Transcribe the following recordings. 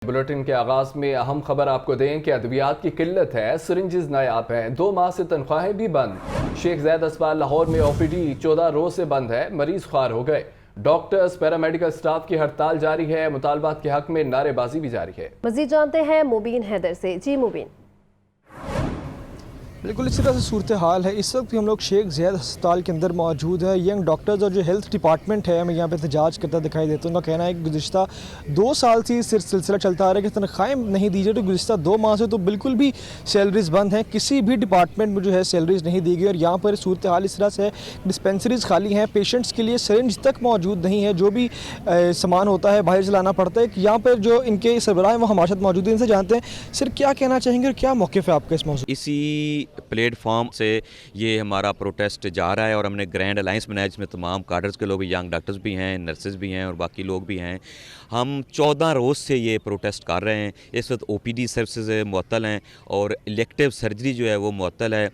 Bulletin के आगाज में अहम खबर आपको दें कि अद्वियात की किल्लत है, सिरिंजेस नायाब हैं, 2 माह से तनख्वाहें भी बंद। शेख ज़ैद अस्पताल लाहौर में ओपीडी 14 रोज से बंद है, मरीज ख्वार हो गए। डॉक्टर्स पैरामेडिकल स्टाफ की हड़ताल जारी है, मुतालबात के हक में नारेबाजी भी जारी है। मजीद जानते हैं मुबीन हैदर से। जी मुबीन। बिल्कुल इसी तरह से सूरत हाल है। इस वक्त भी हम लोग शेख ज़ैद अस्पताल के अंदर मौजूद है। यंग डॉक्टर्स और जो हेल्थ डिपार्टमेंट है हमें यहाँ पे एहतजाज करता दिखाई देता है। उनका कहना है कि गुज़िश्ता 2 साल से सिलसिला चलता आ रहा है कि तनख्वाहें नहीं दी जाए। तो गुज़िश्ता 2 माह से तो बिल्कुल भी सैलरीज़ बंद हैं, किसी भी डिपार्टमेंट में जो है सैलरीज़ नहीं दी गई। और यहाँ पर सूरत हाल इस तरह से है, डिस्पेंसरीज़ खाली हैं, पेशेंट्स के लिए सिरिंज तक मौजूद नहीं है। जो भी सामान होता है बाहर से लाना पड़ता है। यहाँ पर जो इनके सरबराह हैं वो हमारे साथ मौजूद हैं, इनसे जानते हैं सर क्या कहना चाहेंगे और क्या मौक़िफ़ है आपका इस मौजूद। इसी प्लेटफॉर्म से ये हमारा प्रोटेस्ट जा रहा है और हमने ग्रैंड अलायंस बनाया जिसमें तमाम कार्डर्स के लोग, यंग डॉक्टर्स भी हैं, नर्सेज भी हैं और बाकी लोग भी हैं। हम 14 रोज़ से ये प्रोटेस्ट कर रहे हैं। इस वक्त OPD सर्विसेज मुअत्तल हैं और इलेक्टिव सर्जरी जो है वो मुअत्तल है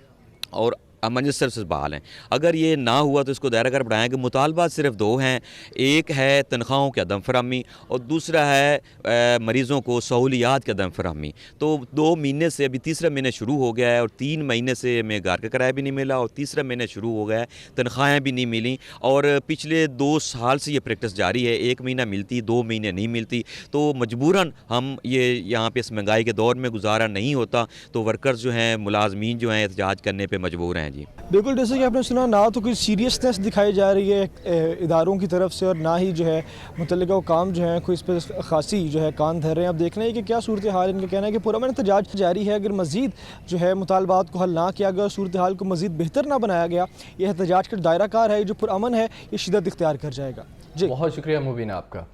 और एमरजेंसी सर्विसेज बहाल हैं। अगर ये ना हुआ तो इसको दायरा कर बढ़ाएँ कि मुतालबात सिर्फ 2 हैं। एक है तनख्वाहों की अदम फराहमी और दूसरा है मरीज़ों को सहूलियात की अदम फराहमी। तो 2 महीने से अभी तीसरा महीने शुरू हो गया है और 3 महीने से हमें घर का किराया भी नहीं मिला और तीसरा महीने शुरू हो गया है, तनख्वाहें भी नहीं मिली। और पिछले 2 साल से ये प्रैक्टिस जारी है, 1 महीना मिलती, 2 महीने नहीं मिलती। तो मजबूरन हम ये यहाँ पे इस महंगाई के दौर में गुजारा नहीं होता तो वर्कर्स जो हैं, मुलाजमीन जो हैं एहतजाज करने पर मजबूर हैं। जी बिल्कुल, जैसे कि आपने सुना ना तो कोई सीरियसनेस दिखाई जा रही है इदारों की तरफ से और ना ही जो है मुतल्लिका काम जो है कोई इस पर खासी जो है कान धर रहे हैं। अब देखना है कि क्या सूरत हाल। इनका कहना है कि पुरअमन एहतजाज जारी है। अगर मज़ीद जो है मुतालबात को हल ना किया गया, सूरत हाल को मज़ीद बेहतर ना बनाया गया, ये एहतजाज का दायरा कार है जो पुरअमन है ये शिद्दत इख्तियार कर जाएगा। जी बहुत शुक्रिया मुबीन आपका।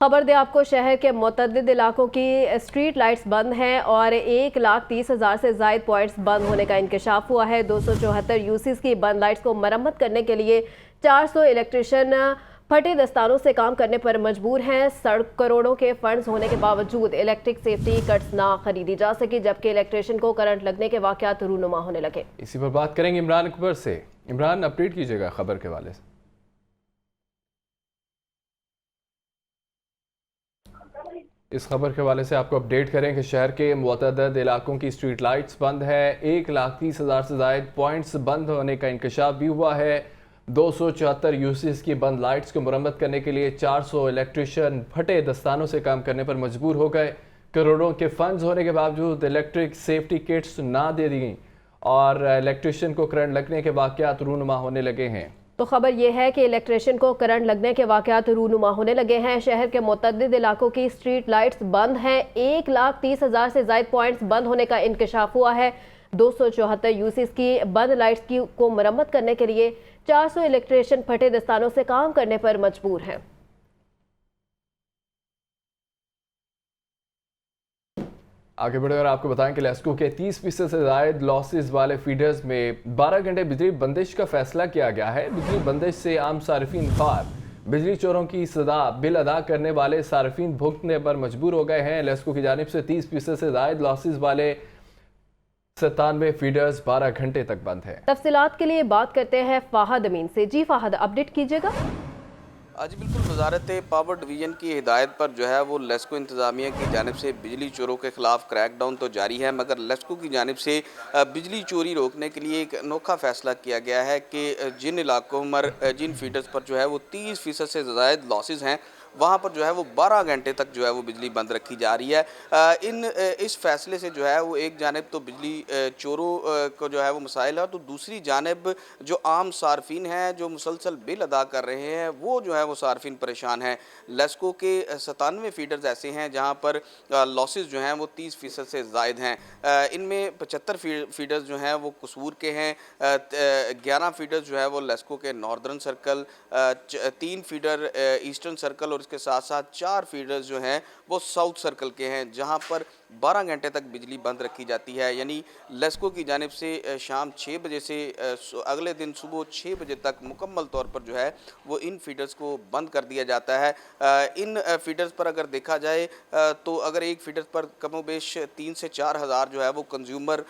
खबर दें आपको, शहर के मुतअद्दिद इलाकों की स्ट्रीट लाइट्स बंद हैं और 1,30,000 से ज़ायद पॉइंट्स बंद होने का इंकशाफ हुआ है। 274 यूसीस की बंद लाइट्स को मरम्मत करने के लिए 400 इलेक्ट्रिशियन फटे दस्तानों से काम करने पर मजबूर हैं। करोड़ों के फंड्स होने के बावजूद इलेक्ट्रिक सेफ्टी कट्स ना खरीदी जा सकी, जबकि इलेक्ट्रिशियन को करंट लगने के वाक़यात रूनुमा होने लगे। इसी पर बात करेंगे इमरान अकबर से। इमरान, अपडेट कीजिएगा खबर के हवाले से। इस खबर के हवाले से आपको अपडेट करें कि शहर के मुतअद्दिद इलाकों की स्ट्रीट लाइट्स बंद है। 1,30,000 से ज़ायद पॉइंट्स बंद होने का इंकशाफ भी हुआ है। 274 यूसीस की बंद लाइट्स को मुरम्मत करने के लिए 400 इलेक्ट्रिशियन फटे दस्तानों से काम करने पर मजबूर हो गए। करोड़ों के फंड्स होने के बावजूद इलेक्ट्रिक सेफ्टी किट्स ना दे दी गई और इलेक्ट्रिशियन को करंट लगने के वाक़यात रूनुमा होने लगे हैं। तो खबर यह है कि इलेक्ट्रिशियन को करंट लगने के वाक़यात रूनुमा होने लगे हैं। शहर के मुतअद्दिद इलाकों की स्ट्रीट लाइट्स बंद हैं। 1,30,000 से ज़ायद पॉइंट्स बंद होने का इंकशाफ हुआ है। 274 यूसीस की बंद लाइट्स को मरम्मत करने के लिए 400 इलेक्ट्रिशियन फटे दस्तानों से काम करने पर मजबूर हैं। आगे बढ़कर आपको बताएं कि लेस्को के 30% से ज़ायद लॉसेस वाले फीडर्स में 12 घंटे बिजली बंदिश का फैसला किया गया है। बिजली बंदिश से आम सार्फिन ख्वार बिजली चोरों की सदा बिल अदा करने वाले सार्फिन भुगतने पर मजबूर हो गए हैं। लेस्को की जानिब से 30% से ज़ायद लॉसेस वाले 97 फीडर्स 12 घंटे तक बंद है। तफसीलात के लिए बात करते हैं फाहद अमीन से। जी फाहद, अपडेट कीजिएगा। आज बिल्कुल वजारत पावर डिवीज़न की हिदायत पर जो है वो लेस्को इंतज़ामिया की जानिब से बिजली चोरों के ख़िलाफ़ क्रैकडाउन तो जारी है, मगर लेस्को की जानिब से बिजली चोरी रोकने के लिए एक अनोखा फ़ैसला किया गया है कि जिन इलाकों में जिन फीडर्स पर जो है वो 30% से ज़ायद लॉसेस हैं वहाँ पर जो है वो 12 घंटे तक जो है वो बिजली बंद रखी जा रही है। इस फैसले से जो है वो एक जानिब तो बिजली चोरों को जो है वो मसाइल है, तो दूसरी जानिब जो आम सार्फिन हैं जो मुसलसल बिल अदा कर रहे हैं वो जो है वो सार्फिन परेशान हैं। लेस्को के 97 फीडर्स ऐसे हैं जहाँ पर लॉसेस जो हैं वो 30% से ज़ायद हैं। इनमें 75 फीडर्स जो हैं वो कसूर के हैं, 11 फीडर्स जो है वो लेस्को के northern circle, 3 feeder eastern circle और इसके साथ साथ 4 फीडर्स जो हैं वो साउथ सर्कल के हैं जहां पर 12 घंटे तक बिजली बंद रखी जाती है। यानी लेस्को की जानिब से शाम 6 बजे से अगले दिन सुबह 6 बजे तक मुकम्मल तौर पर जो है वो इन फीडर्स को बंद कर दिया जाता है। इन फीडर्स पर अगर देखा जाए तो अगर एक फीडर पर कमोबेश 3 से 4 हज़ार जो है वो कंज्यूमर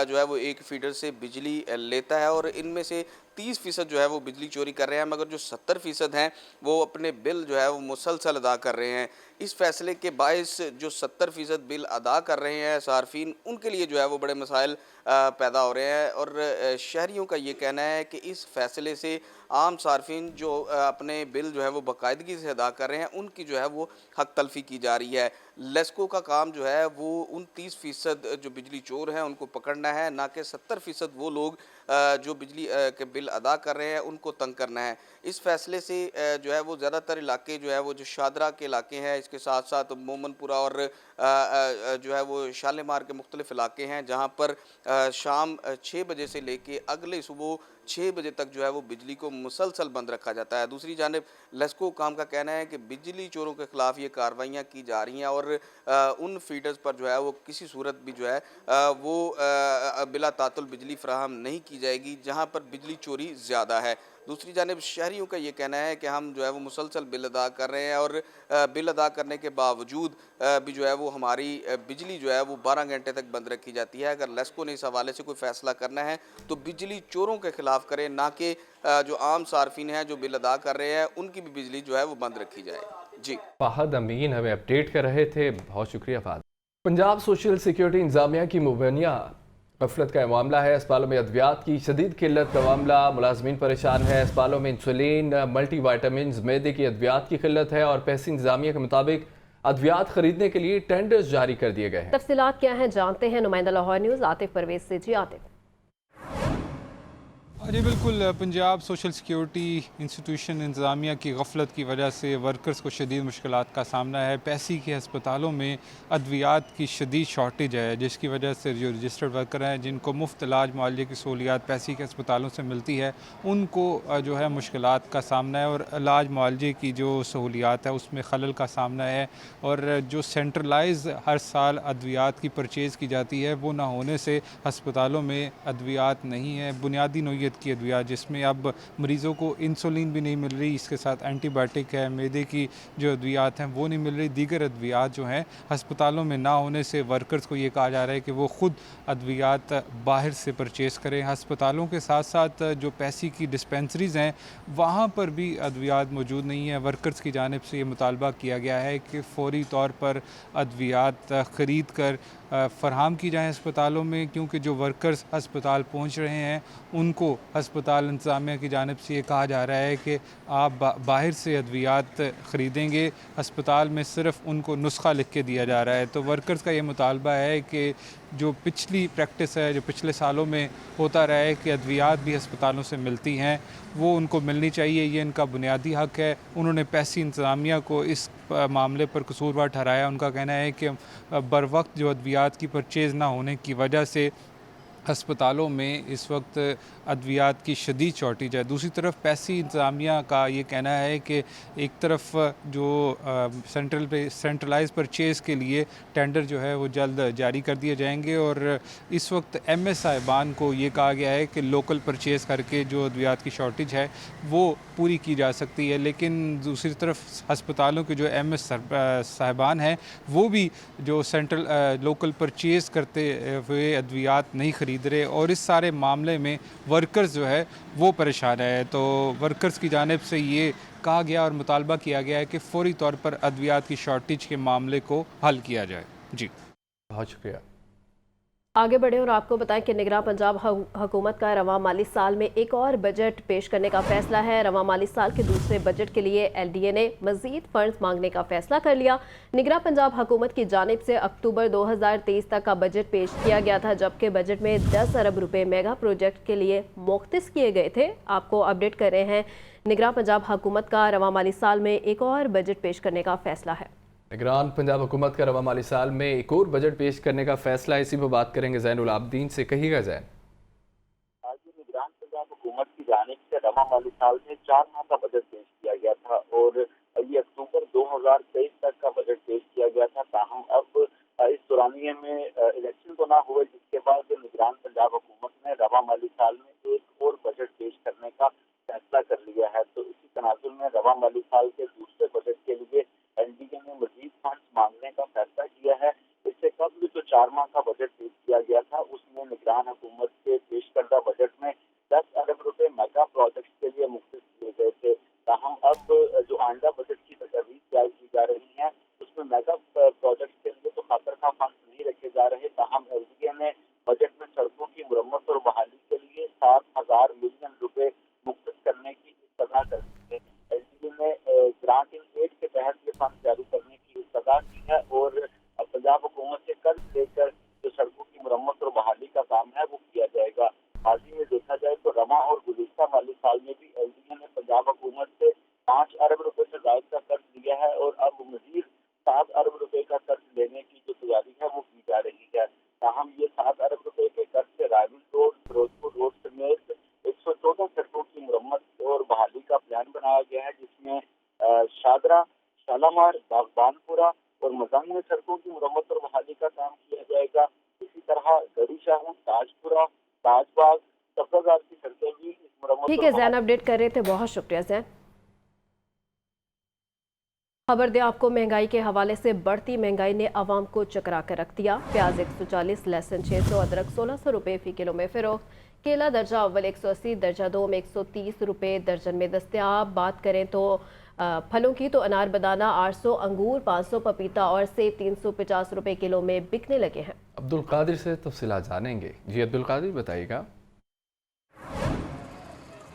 जो है वो एक फीडर से बिजली लेता है और इनमें से 30% जो है वो बिजली चोरी कर रहे हैं, मगर जो 70% हैं वो अपने बिल जो है वो मुसलसल अदा कर रहे हैं। इस फैसले के बायस जो 70% बिल अदा कर रहे हैं सार्फिन, उनके लिए जो है वो बड़े मसाइल पैदा हो रहे हैं। और शहरियों का ये कहना है कि इस फैसले से आम सार्फिन जो अपने बिल जो है वो बाकायदगी से अदा कर रहे हैं, उनकी जो है वो हक तलफी की जा रही है। लेस्को का काम जो है वो उन 30% जो बिजली चोर हैं उनको पकड़ना है, ना कि 70% वो लोग जो बिजली के बिल अदा कर रहे हैं उनको तंग करना है। इस फैसले से जो है वो ज़्यादातर इलाके जो है वो जो शादरा के इलाके हैं, इसके साथ साथ मोमनपुरा और जो है वो शालीमार के मुख्तलिफ इलाके हैं, जहाँ पर शाम 6 बजे से लेके अगले सुबह 6 बजे तक जो है वो बिजली को मुसलसल बंद रखा जाता है। दूसरी जानिब लेस्को काम का कहना है कि बिजली चोरों के खिलाफ ये कार्रवाइयाँ की जा रही हैं और उन फीडर्स पर जो है वो किसी सूरत भी जो है वो बिला तातुल बिजली फराहम नहीं की जाएगी जहाँ पर बिजली चोरी ज़्यादा है। दूसरी जानिब शहरियों का ये कहना है कि हम जो है वो मुसलसल बिल अदा कर रहे हैं और बिल अदा करने के बावजूद भी जो है वो हमारी बिजली जो है वो 12 घंटे तक बंद रखी जाती है। अगर लेस्को ने इस हवाले से कोई फ़ैसला करना है तो बिजली चोरों के खिलाफ करें, ना कि जो आम सार्फिन हैं जो बिल अदा कर रहे हैं उनकी भी बिजली जो है वो बंद रखी जाए। जी, फ़ाहद अमीन हमें अपडेट कर रहे थे, बहुत शुक्रिया फ़ाहद। पंजाब सोशल सिक्योरिटी इंतजामिया की मुबैना गफलत का मामला है। अस्पतालों में अद्वियात की शदीद किल्लत का मामला, मुलाजमीन परेशान है। अस्पतालों में इंसुलिन, मल्टी वाइटामिन, मैदे की अद्वियात की किल्लत है और पैसे इंतजामिया के मुताबिक अद्वियात खरीदने के लिए टेंडर्स जारी कर दिए गए हैं। तफसीलात क्या हैं जानते हैं नुमाइंदा लाहौर न्यूज़ आतिफ परवेज से। जी आतिफ। जी बिल्कुल, पंजाब सोशल सिक्योरिटी इंस्टीट्यूशन इंतज़ामिया की गफलत की वजह से वर्कर्स को शदीद मुश्किलात का सामना है। पैसी के अस्पतालों में अद्वियात की शदीद शॉर्टेज है, जिसकी वजह से जो रजिस्टर्ड वर्कर हैं जिनको मुफ्त इलाज मुआलजे की सहूलियात पैसी के अस्पतालों से मिलती है, उनको जो है मुश्किलात का सामना है और इलाज मुआलजे की जो सहूलियात है उसमें खलल का सामना है। और जो सेंट्रलाइज हर साल अद्वियात की परचेज़ की जाती है वो ना होने से अस्पतालों में अद्वियात नहीं है, बुनियादी नोयत की अद्वियात, जिसमें अब मरीज़ों को इंसुलिन भी नहीं मिल रही, इसके साथ एंटीबायोटिक है, मैदे की जो अद्वियात हैं वो नहीं मिल रही। दीगर अद्वियात जो हैं अस्पतालों में ना होने से वर्कर्स को ये कहा जा रहा है कि वो ख़ुद अद्वियात बाहर से परचेज़ करें। अस्पतालों के साथ साथ जो पैसी की डिस्पेंसरीज़ हैं वहाँ पर भी अद्वियात मौजूद नहीं है। वर्कर्स की जानिब से ये मुतालबा किया गया है कि फ़ौरी तौर पर अद्वियात ख़रीद कर फ़राहम की जाएँ अस्पतालों में, क्योंकि जो वर्कर्स अस्पताल पहुँच रहे हैं उनको अस्पताल इंतज़ामिया की जानिब से ये कहा जा रहा है कि आप बाहर से अद्वियात ख़रीदेंगे, अस्पताल में सिर्फ उनको नुस्खा लिख के दिया जा रहा है। तो वर्कर्स का ये मुतालबा है कि जो पिछली प्रैक्टिस है, जो पिछले सालों में होता रहा है कि अद्वियात भी अस्पतालों से मिलती हैं, वो उनको मिलनी चाहिए, ये इनका बुनियादी हक़ है। उन्होंने पैसी इंतज़ामिया को इस मामले पर कसूरवार ठहराया। उनका कहना है कि बर वक्त जो अद्वियात की परचेज़ ना होने की वजह से अस्पतालों में इस वक्त अद्वियात की शदीद शॉर्टेज है। दूसरी तरफ पैसी इंतज़ामिया का ये कहना है कि एक तरफ जो सेंट्रलाइज परचेज़ के लिए टेंडर जो है वो जल्द जारी कर दिए जाएंगे और इस वक्त MS साहिबान को ये कहा गया है कि लोकल परचेज़ करके जो अद्वियात की शॉर्टेज है वो पूरी की जा सकती है। लेकिन दूसरी तरफ अस्पतालों के जो MS साहिबान हैं वो भी जो लोकल परचेज़ करते हुए अद्वियात नहीं खरीद रहे और इस सारे मामले में वर्कर्स जो है वो परेशान है। तो वर्कर्स की जानिब से ये कहा गया और मुतालबा किया गया है कि फ़ौरी तौर पर अद्वियात की शॉर्टेज के मामले को हल किया जाए। जी, बहुत शुक्रिया। आगे बढ़े और आपको बताएं कि निगरान पंजाब हुकूमत का रवां माली साल में एक और बजट पेश करने का फैसला है। रवां माली साल के दूसरे बजट के लिए LDA ने मजीद फंड्स मांगने का फैसला कर लिया। निगरान पंजाब हुकूमत की जानिब से अक्टूबर 2023 तक का बजट पेश किया गया था, जबकि बजट में 10 अरब रुपए मेगा प्रोजेक्ट के लिए मुख्तस किए गए थे। आपको अपडेट कर रहे हैं, निगरान पंजाब हुकूमत का रवां माली साल में एक और बजट पेश करने का फैसला है। निगरान पंजाब हुकूमत का रवा माली साल में एक और बजट पेश करने का फैसला, इसी पर बात करेंगे ज़ैनुल आबदीन से। कहिएगा ज़ैन। आज निगरान पंजाब हुकूमत की जानिब से रवा माली साल में 4 माह का बजट पेश किया गया था और ये अक्टूबर 2023 तक का बजट पेश किया गया था। ताहम अब इस दौरानिए में इलेक्शन तो ना हुए, जिसके बाद निगरान पंजाब हुकूमत ने रवा माली साल में एक और बजट पेश करने का फैसला कर लिया है। तो इसी तनाजुर में रवा माली साल के दूसरे बजट के लिए LDA ने मजीद फंड्स मांगने का फैसला किया है। इससे कबल जो 4 माह का बजट पेश किया गया था उसमें निगरान हुकूमत के पेश करदा बजट में 10 अरब रुपए मेगा प्रोजेक्ट के लिए मुख्तस किए गए थे। ताहम अब जो आइंदा बजट की तजवीज़ तैयार की जा रही है शालामार, बागबानपुरा और मजान में सड़कों की मुरम्मत और बहाली का काम किया जाएगा। इसी तरह गड़ी शाह, ताजपुरा, ताजबाग, सब्जाबाद की सड़कें भी इस मुरम्मत ठीक और है बहाली जैन, अपडेट कर रहे थे, बहुत शुक्रिया जैन। खबर दें आपको, महंगाई के हवाले से बढ़ती महंगाई ने आवाम को चकरा कर रख दिया। प्याज 140, लहसुन 600, अदरक 1600 रुपये फी किलो में फरोख्त, केला दर्जा अव्वल 180, दर्जा दो में 130 रुपये दर्जन में दस्तयाब। बात करें तो फलों की तो अनार बनाना 800, अंगूर 500, पपीता और सेब 350 रुपये किलो में बिकने लगे हैं। अब्दुल कादिर से तफसीलात जानेंगे। जी अब्दुल कादिर, बताइएगा।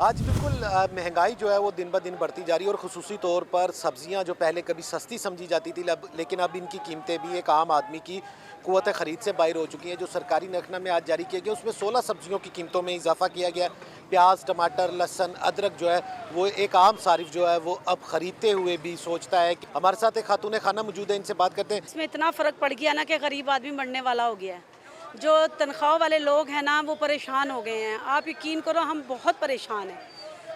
आज बिल्कुल महंगाई जो है वो दिन ब दिन बढ़ती जा रही है और ख़ुसूसी तौर पर सब्जियां जो पहले कभी सस्ती समझी जाती थी लेकिन अब इनकी कीमतें भी एक आम आदमी की कुव्वत ख़रीद से बाहर हो चुकी हैं। जो सरकारी नरखनामे आज जारी किए गए उसमें 16 सब्जियों की कीमतों में इजाफा किया गया। प्याज, टमाटर, लहसुन, अदरक जो है वो एक आम सारिफ जो है वो अब ख़रीदते हुए भी सोचता है। हमारे साथ एक खातून खाना मौजूद है, इनसे बात करते हैं। इसमें इतना फ़र्क पड़ गया ना कि गरीब आदमी मरने वाला हो गया है। जो तनख्वाह वाले लोग हैं ना वो परेशान हो गए हैं। आप यकीन करो हम बहुत परेशान हैं।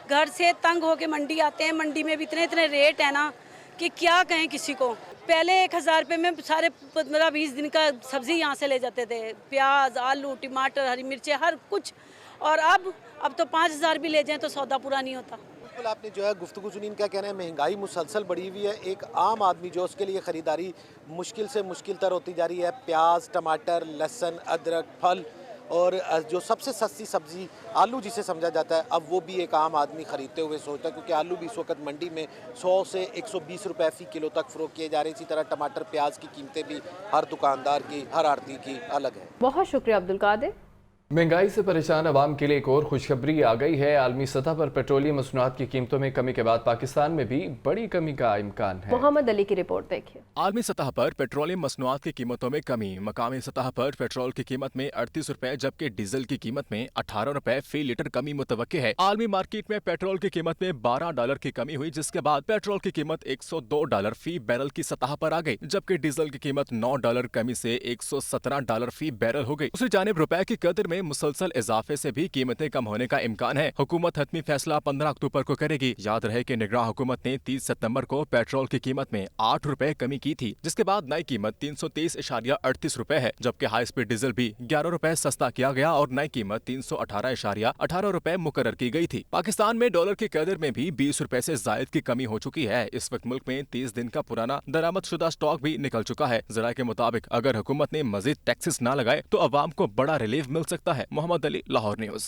घर से तंग होके मंडी आते हैं, मंडी में भी इतने इतने रेट है ना कि क्या कहें किसी को। पहले 1000 रुपये में सारे 15-20 दिन का सब्ज़ी यहाँ से ले जाते थे, प्याज, आलू, टमाटर, हरी मिर्चें, हर कुछ। और अब तो 5000 भी ले जाएं तो सौदा पूरा नहीं होता। बिल्कुल आपने जो है गुफ्तगू सुनी, इनका कहना है महंगाई मुसलसल बढ़ी हुई है। एक आम आदमी जो उसके लिए ख़रीदारी मुश्किल से मुश्किल तर होती जा रही है। प्याज, टमाटर, लहसुन, अदरक, फल और जो सबसे सस्ती सब्ज़ी आलू जिसे समझा जाता है, अब वो भी एक आम आदमी ख़रीदते हुए सोचता है क्योंकि आलू भी इस वक्त मंडी में 100 से 120 रुपए फ़ी किलो तक फ़रोख्त किए जा रहे हैं। इसी तरह टमाटर, प्याज की कीमतें भी हर दुकानदार की, हर आड़ती की अलग है। बहुत शुक्रिया अब्दुल कादिर। महंगाई से परेशान अवाम के लिए एक और खुशखबरी आ गई है। आलमी सतह पर पेट्रोलियम मसनूआत की कीमतों में कमी के बाद पाकिस्तान में भी बड़ी कमी का इम्कान है। मोहम्मद अली की रिपोर्ट देखिए। आलमी सतह पर पेट्रोलियम मसनूआत की कीमतों में कमी। मकामी सतह पर पेट्रोल की कीमत में 38 रुपए जबकि डीजल की कीमत में 18 रुपए फी लीटर कमी मुतवक्के है। आलमी मार्केट में पेट्रोल की कीमत में $12 की कमी हुई, जिसके बाद पेट्रोल की कीमत $102 फी बैरल की सतह पर आ गई, जबकि डीजल की कीमत $9 कमी से $117 फी बैरल हो गई। दूसरी जानिब रुपए की कदर में मुसलसल इजाफे से भी कीमतें कम होने का इम्कान है। हुकूमत हतमी फैसला 15 अक्टूबर को करेगी। याद रहे कि निगरान हुकूमत ने 30 सितंबर को पेट्रोल की कीमत में 8 रुपए कमी की थी, जिसके बाद नई कीमत 323.38 रुपए है, जबकि हाई स्पीड डीजल भी 11 रुपए सस्ता किया गया और नई कीमत 318.18 रुपए मुकर्रर की गई थी। पाकिस्तान में डॉलर की कदर में भी 20 रुपए से जायद की कमी हो चुकी है। इस वक्त मुल्क में 30 दिन का पुराना दरामद शुदा स्टॉक भी निकल चुका है। जरा के मुताबिक अगर हुकूमत ने मजीद टैक्सेस न लगाए तो अवाम को बड़ा रिलीफ मिल सकता है। मोहम्मद अली, लाहौर न्यूज।